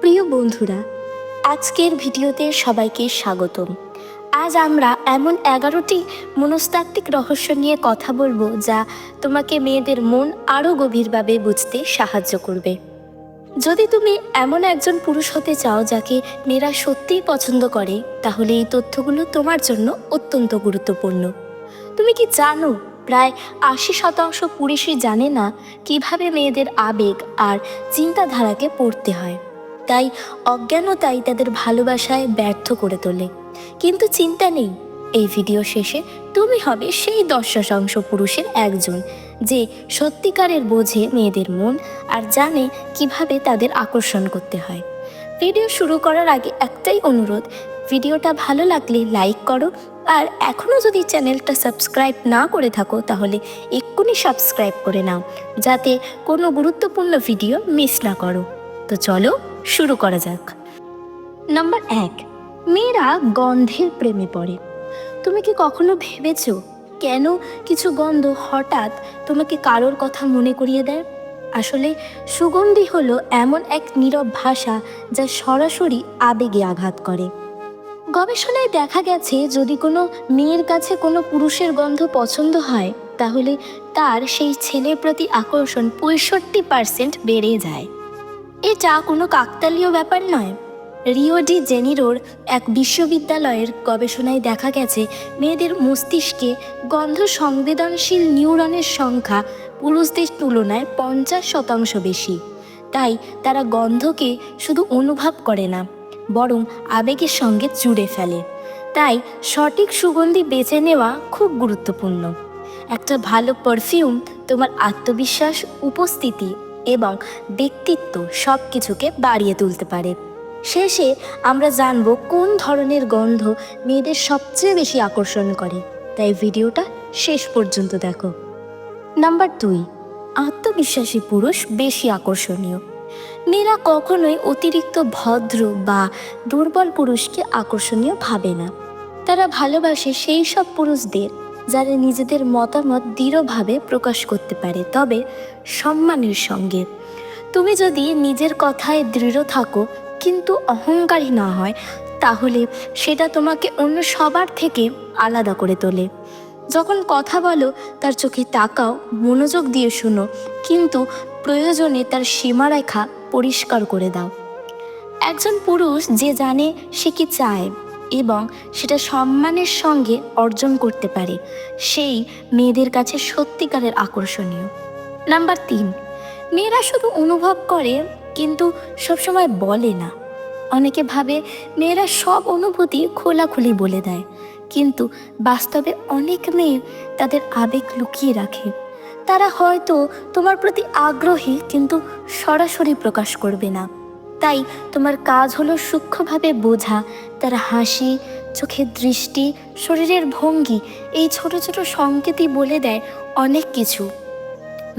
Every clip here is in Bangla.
প্রিয় বন্ধুরা, আজকের ভিডিওতে সবাইকে স্বাগতম। আজ আমরা এমন 11টি মনস্তাত্ত্বিক রহস্য নিয়ে কথা বলবো যা তোমাকে মেয়েদের মন আরও গভীরভাবে বুঝতে সাহায্য করবে। যদি তুমি এমন একজন পুরুষ হতে চাও যাকে মেয়েরা সত্যিই পছন্দ করে, তাহলে এই তথ্যগুলো তোমার জন্য অত্যন্ত গুরুত্বপূর্ণ। তুমি কি জানো, প্রায় 80% পুরুষই জানে না কিভাবে মেয়েদের আবেগ আর চিন্তাধারাকে পড়তে হয়। তাই অজ্ঞানতাই তাদের ভালোবাসায় ব্যর্থ করে তোলে। কিন্তু চিন্তা নেই, এই ভিডিও শেষে তুমি হবে সেই 10% পুরুষের একজন যে সত্যিকারের বোঝে মেয়েদের মন আর জানে কিভাবে তাদের আকর্ষণ করতে হয়। ভিডিও শুরু করার আগে একটাই অনুরোধ, ভিডিওটা ভালো লাগলে লাইক করো, আর এখনও যদি চ্যানেলটা সাবস্ক্রাইব না করে থাকো তাহলে এক্ষুনি সাবস্ক্রাইব করে নাও, যাতে কোনো গুরুত্বপূর্ণ ভিডিও মিস না করো। তো চলো শুরু করা যাক। নাম্বার 1, মেয়েরা গন্ধের প্রেমে পড়ে। তুমি কি কখনো ভেবেছো কেন কিছু গন্ধ হঠাৎ তোমাকে কারোর কথা মনে করিয়ে দেয়? আসলে সুগন্ধি হলো এমন এক নীরব ভাষা যা সরাসরি আবেগে আঘাত করে। গবেষণায় দেখা গেছে, যদি কোনো মেয়ের কাছে কোনো পুরুষের গন্ধ পছন্দ হয়, তাহলে তার সেই ছেলের প্রতি আকর্ষণ 65% বেড়ে যায়। এটা কোনো কাকতালীয় ব্যাপার নয়। রিও ডি জেনিরোর এক বিশ্ববিদ্যালয়ের গবেষণায় দেখা গেছে, মেয়েদের মস্তিষ্কে গন্ধ সংবেদনশীল নিউরনের সংখ্যা পুরুষদের তুলনায় 50% বেশি। তাই তারা গন্ধকে শুধু অনুভব করে না, বরং আবেগের সঙ্গে জুড়ে ফেলে। তাই সঠিক সুগন্ধি বেছে নেওয়া খুব গুরুত্বপূর্ণ। একটা ভালো পারফিউম তোমার আত্মবিশ্বাস, উপস্থিতি এবং ব্যক্তিত্ব সব কিছুকে বাড়িয়ে তুলতে পারে। শেষে আমরা জানব কোন ধরনের গন্ধ মেয়েদের সবচেয়ে বেশি আকর্ষণ করে, তাই ভিডিওটা শেষ পর্যন্ত দেখো। নাম্বার 2, আত্মবিশ্বাসী পুরুষ বেশি আকর্ষণীয়। মেয়েরা কখনোই অতিরিক্ত ভদ্র বা দুর্বল পুরুষকে আকর্ষণীয় ভাবে না। তারা ভালোবাসে সেই সব পুরুষদের যারা নিজেদের মতামত দৃঢ়ভাবে প্রকাশ করতে পারে, তবে সম্মানের সঙ্গে। তুমি যদি নিজের কথায় দৃঢ় থাকো কিন্তু অহংকারী না হয়, তাহলে সেটা তোমাকে অন্য সবার থেকে আলাদা করে তোলে। যখন কথা বলো তার চোখে তাকাও, মনোযোগ দিয়ে শোনো, কিন্তু প্রয়োজনে তার সীমারেখা পরিষ্কার করে দাও। একজন পুরুষ যে জানে সে কি চায় এবং সেটা সম্মানের সঙ্গে অর্জন করতে পারে, সেই মেয়েদের কাছে সত্যিকারের আকর্ষণীয়। নাম্বার 3, মেয়েরা শুধু অনুভব করে কিন্তু সবসময় বলে না। অনেকে ভাবে মেয়েরা সব অনুভূতি খোলাখুলি বলে দেয়, কিন্তু বাস্তবে অনেক মেয়ে তাদের আবেগ লুকিয়ে রাখে। তারা হয়তো তোমার প্রতি আগ্রহী কিন্তু সরাসরি প্রকাশ করবে না। তাই তোমার কাজ হলো সূক্ষ্মভাবে বোঝা তার হাসি, চোখের দৃষ্টি, শরীরের ভঙ্গি, এই ছোট ছোট সংকেতই বলে দেয় অনেক কিছু।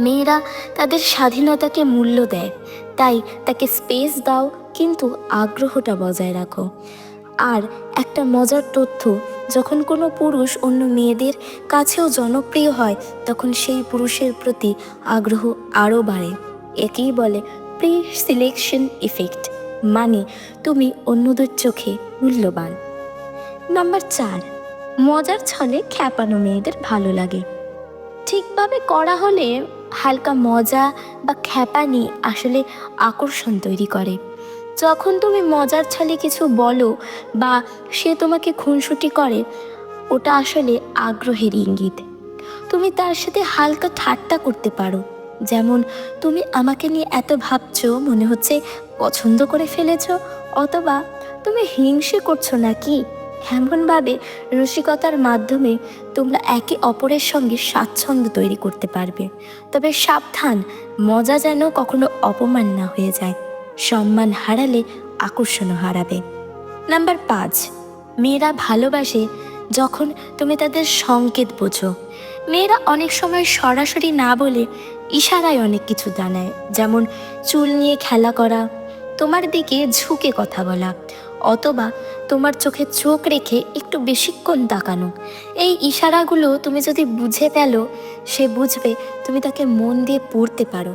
মেয়েরা তাদের স্বাধীনতাকে মূল্য দেয়, তাই তাকে স্পেস দাও, কিন্তু আগ্রহটা বজায় রাখো। আর একটা মজার তথ্য, যখন কোনো পুরুষ অন্য মেয়েদের কাছেও জনপ্রিয় হয়, তখন সেই পুরুষের প্রতি আগ্রহ আরও বাড়ে। একেই বলে প্রি সিলেকশন ইফেক্ট, মানে তুমি অন্যদের চোখে মূল্যবান। নাম্বার 4, মজার ছলে খ্যাপানো মেয়েদের ভালো লাগে। ঠিকভাবে করা হলে হালকা মজা বা খ্যাপানি আসলে আকর্ষণ তৈরি করে। যখন তুমি মজার ছলে কিছু বলো বা সে তোমাকে খুনসুটি করে, ওটা আসলে আগ্রহের ইঙ্গিত। তুমি তার সাথে হালকা ঠাট্টা করতে পারো, যেমন তুমি আমাকে নিয়ে এত ভাবছো, মনে হচ্ছে পছন্দ করে ফেলেছো, অথবা তুমি হিংসে করছো নাকি। এমনভাবে রসিকতার মাধ্যমে তোমরা একে অপরের সঙ্গে স্বাচ্ছন্দ্য তৈরি করতে পারবে। তবে সাবধান, মজা যেন কখনো অপমান না হয়ে যায়। সম্মান হারালে আকর্ষণও হারাবে। নাম্বার 5, মেয়েরা ভালোবাসে যখন তুমি তাদের সংকেত বোঝো। মেয়েরা অনেক সময় সরাসরি না বলে ইশারায় অনেক কিছু জানায়, যেমন চুল নিয়ে খেলা করা, তোমার দিকে ঝুঁকে কথা বলা, অথবা তোমার চোখে চোখ রেখে একটু বেশিক্ষণ তাকানো। এই ইশারাগুলো তুমি যদি বুঝে ফেলো, সে বুঝবে তুমি তাকে মন দিয়ে পড়তে পারো।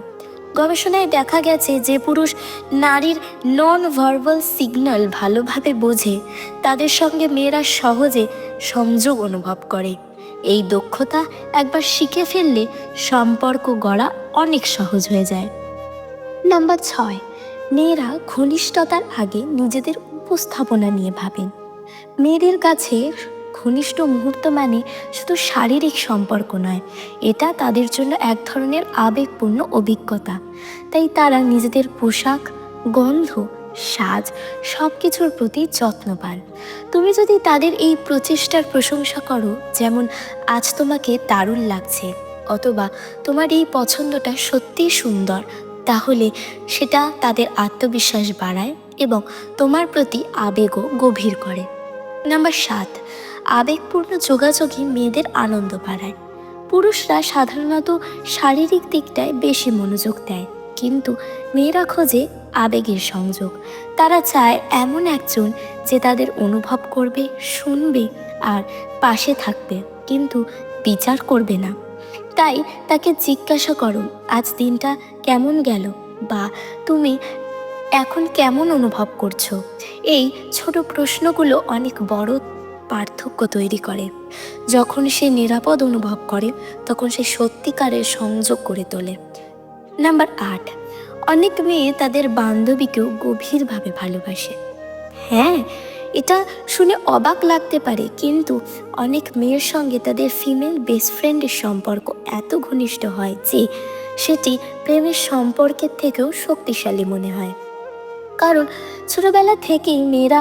গবেষণায় দেখা গেছে যে পুরুষ নারীর নন ভার্বাল সিগন্যাল ভালোভাবে বোঝে তাদের সঙ্গে মেয়েরা সহজে সংযোগ অনুভব করে। এই দক্ষতা একবার শিখে ফেললে সম্পর্ক গড়া অনেক সহজ হয়ে যায়। নাম্বার 6, মেয়েরা ঘনিষ্ঠতার আগে নিজেদের উপস্থাপনা নিয়ে ভাবেন। মেয়েদের কাছে ঘনিষ্ঠ মুহূর্ত মানে শুধু শারীরিক সম্পর্ক নয়, এটা তাদের জন্য এক ধরনের আবেগপূর্ণ অভিজ্ঞতা। তাই তারা নিজেদের পোশাক, গন্ধ, সাজ সব কিছুর প্রতি যত্ন পান। তুমি যদি তাদের এই প্রচেষ্টার প্রশংসা করো, যেমন আজ তোমাকে দারুণ লাগছে অথবা তোমার এই পছন্দটা সত্যিই সুন্দর, তাহলে সেটা তাদের আত্মবিশ্বাস বাড়ায় এবং তোমার প্রতি আবেগও গভীর করে। নাম্বার 7, আবেগপূর্ণ যোগাযোগই মেয়েদের আনন্দ বাড়ায়। পুরুষরা সাধারণত শারীরিক দিকটায় বেশি মনোযোগ দেয়, কিন্তু মেয়েরা খোঁজে আবেগের সংযোগ। তারা চায় এমন একজন যে তাদের অনুভব করবে, শুনবে আর পাশে থাকবে, কিন্তু বিচার করবে না। তাই তাকে জিজ্ঞাসা করো, আজ দিনটা কেমন গেল, বা তুমি এখন কেমন অনুভব করছো। এই ছোট প্রশ্নগুলো অনেক বড় পার্থক্য তৈরি করে। যখন সে নিরাপদ অনুভব করে তখন সে সত্যিকারের সংযোগ করে তোলে। নাম্বার 8, অনেক মেয়ে তাদের বান্ধবীকেও গভীরভাবে ভালোবাসে। হ্যাঁ, এটা শুনে অবাক লাগতে পারে, কিন্তু অনেক মেয়ের সঙ্গে তাদের ফিমেল বেস্ট ফ্রেন্ডের সম্পর্ক এত ঘনিষ্ঠ হয় যে সেটি প্রেমের সম্পর্কের থেকেও শক্তিশালী মনে হয়। কারণ ছোটবেলা থেকেই মেয়েরা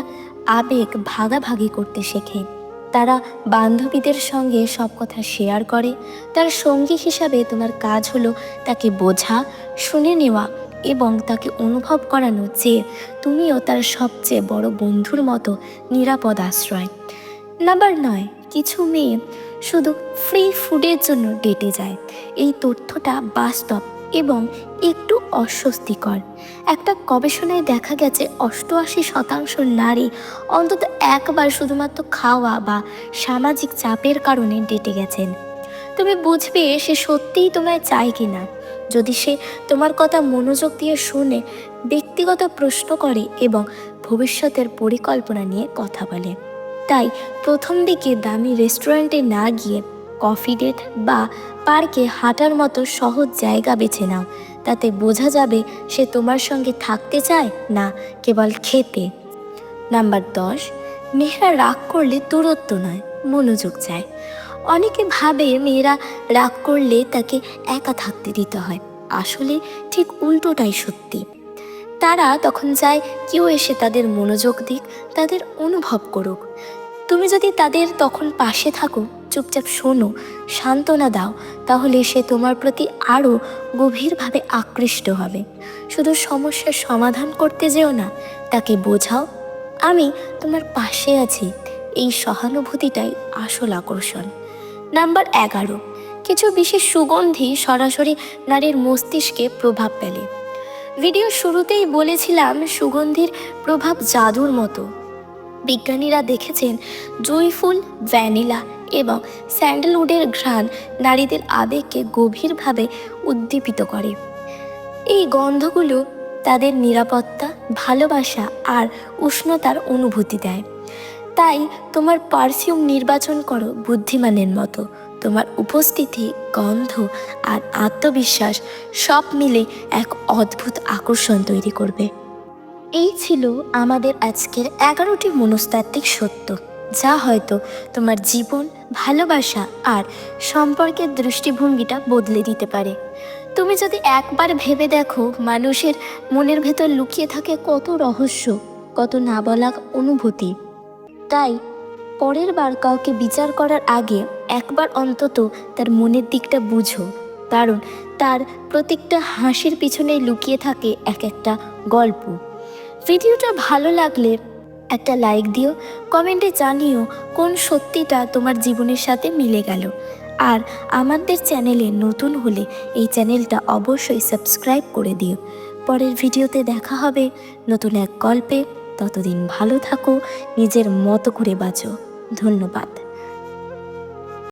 আবেগ ভাগাভাগি করতে শেখে। তারা বান্ধবীদের সঙ্গে সব কথা শেয়ার করে। তার সঙ্গী হিসাবে তোমার কাজ হলো তাকে বোঝা, শুনে নেওয়া এবং তাকে অনুভব করানো যে তুমিও তার সবচেয়ে বড় বন্ধুর মতো নিরাপদ আশ্রয়। নাম্বার 9, কিছু মেয়ে শুধু ফ্রি ফুডের জন্য ডেটে যায়। এই তথ্যটা বাস্তব এবং একটু অস্বস্তিকর। একটা গবেষণায় দেখা গেছে 88% নারী অন্তত একবার শুধুমাত্র খাওয়া বা সামাজিক চাপের কারণে ডেটে গেছেন। তুমি বুঝবে সে সত্যিই তোমায় চায় কিনা যদি সে তোমার কথা মনোযোগ দিয়ে শুনে, ব্যক্তিগত প্রশ্ন করে এবং ভবিষ্যতের পরিকল্পনা নিয়ে কথা বলে। তাই প্রথম দিকে দামি রেস্টুরেন্টে না গিয়ে কফি ডেট বা পার্কে হাঁটার মতো সহজ জায়গা বেছে নাও। তাতে বোঝা যাবে সে তোমার সঙ্গে থাকতে চায় না কেবল খেতে। নাম্বার 10, মেয়েরা রাগ করলে দূরত্ব নয়, মনোযোগ চায়। অনেকে ভাবে মেয়েরা রাগ করলে তাকে একা থাকতে দিতে হয়। আসলে ঠিক উল্টোটাই সত্যি। তারা তখন চায় কেউ এসে তাদের মনোযোগ দিক, তাদের অনুভব করুক। তুমি যদি তাদের তখন পাশে থাকো, চুপচাপ শোনো, সান্ত্বনা দাও, তাহলে সে তোমার প্রতি আরও গভীরভাবে আকৃষ্ট হবে। শুধু সমস্যার সমাধান করতে যেও না, তাকে বোঝাও, আমি তোমার পাশে আছি। এই সহানুভূতিটাই আসল আকর্ষণ। নাম্বার 11, কিছু বিশেষ সুগন্ধি সরাসরি নারীর মস্তিষ্কে প্রভাব ফেলে। ভিডিও শুরুতেই বলেছিলাম সুগন্ধির প্রভাব জাদুর মতো। বিজ্ঞানীরা দেখেছেন জুঁই ফুল, ভ্যানিলা এবং স্যান্ডেলউডের ঘ্রাণ নারীদের আবেগকে গভীরভাবে উদ্দীপিত করে। এই গন্ধগুলো তাদের নিরাপত্তা, ভালোবাসা আর উষ্ণতার অনুভূতি দেয়। তাই তোমার পারফিউম নির্বাচন করো বুদ্ধিমানের মতো। তোমার উপস্থিতি, গন্ধ আর আত্মবিশ্বাস সব মিলে এক অদ্ভুত আকর্ষণ তৈরি করবে। এই ছিল আমাদের আজকের 11টি মনস্তাত্ত্বিক সত্য, যা হয়তো তোমার জীবন, ভালোবাসা আর সম্পর্কের দৃষ্টিভঙ্গিটা বদলে দিতে পারে। তুমি যদি একবার ভেবে দেখো মানুষের মনের ভেতর লুকিয়ে থাকে কত রহস্য, কত না বলা অনুভূতি। তাই পরের বার কাউকে বিচার করার আগে একবার অন্তত তার মনের দিকটা বুঝো, কারণ তার প্রত্যেকটা হাসির পিছনে লুকিয়ে থাকে এক একটা গল্প। ভিডিওটা ভালো লাগলে একটা লাইক দিও, কমেন্টে জানিও কোন সত্যিটা তোমার জীবনের সাথে মিলে গেল। আর আমাদের চ্যানেলে নতুন হলে এই চ্যানেলটা অবশ্যই সাবস্ক্রাইব করে দিও। পরের ভিডিওতে দেখা হবে নতুন এক গল্পে। ততদিন ভালো থাকো, নিজের মতো করে বাঁচো। ধন্যবাদ।